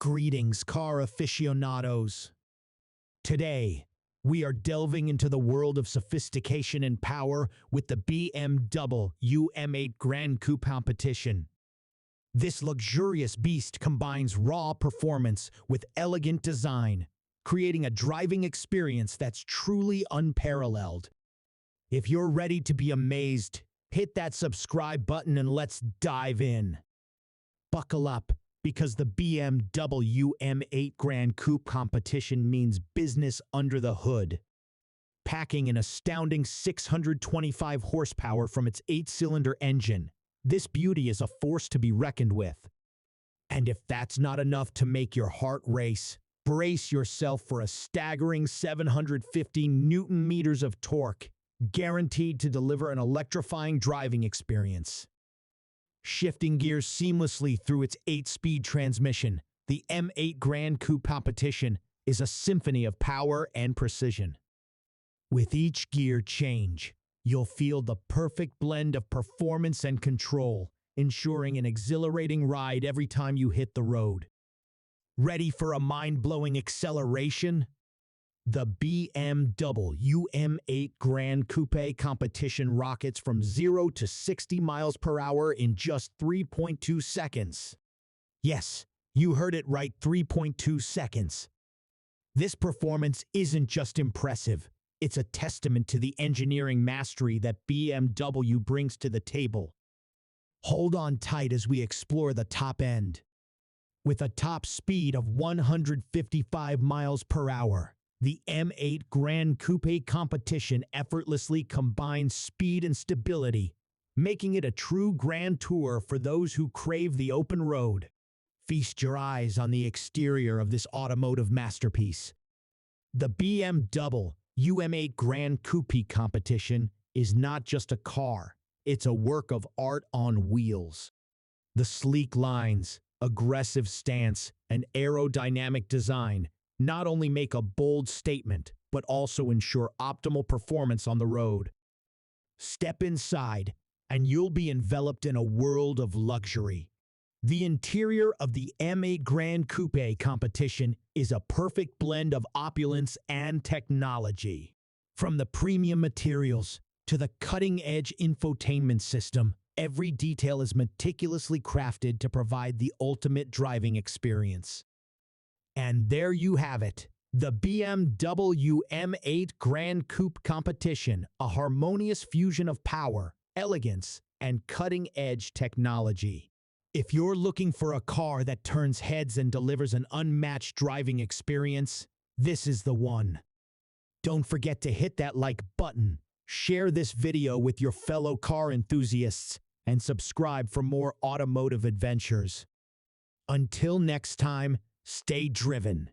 Greetings, car aficionados. Today, we are delving into the world of sophistication and power with the BMW M8 Gran Coupe Competition. This luxurious beast combines raw performance with elegant design, creating a driving experience that's truly unparalleled. If you're ready to be amazed, hit that subscribe button and let's dive in. Buckle up, because the BMW M8 Gran Coupe Competition means business under the hood. Packing an astounding 625 horsepower from its 8-cylinder engine, this beauty is a force to be reckoned with. And if that's not enough to make your heart race, brace yourself for a staggering 750 Newton-meters of torque, guaranteed to deliver an electrifying driving experience. Shifting gears seamlessly through its 8-speed transmission, the M8 Gran Coupe Competition is a symphony of power and precision. With each gear change, you'll feel the perfect blend of performance and control, ensuring an exhilarating ride every time you hit the road. Ready for a mind-blowing acceleration? The BMW M8 Gran Coupe Competition rockets from 0 to 60 miles per hour in just 3.2 seconds. Yes, you heard it right, 3.2 seconds. This performance isn't just impressive, it's a testament to the engineering mastery that BMW brings to the table. Hold on tight as we explore the top end. With a top speed of 155 miles per hour, the M8 Gran Coupe Competition effortlessly combines speed and stability, making it a true grand tour for those who crave the open road. Feast your eyes on the exterior of this automotive masterpiece. The BMW M8 Gran Coupe Competition is not just a car, it's a work of art on wheels. The sleek lines, aggressive stance, and aerodynamic design not only make a bold statement, but also ensure optimal performance on the road. Step inside, and you'll be enveloped in a world of luxury. The interior of the M8 Gran Coupe Competition is a perfect blend of opulence and technology. From the premium materials to the cutting-edge infotainment system, every detail is meticulously crafted to provide the ultimate driving experience. And there you have it, the BMW M8 Gran Coupe Competition, a harmonious fusion of power, elegance, and cutting-edge technology. If you're looking for a car that turns heads and delivers an unmatched driving experience, this is the one. Don't forget to hit that like button, share this video with your fellow car enthusiasts, and subscribe for more automotive adventures. Until next time, stay driven.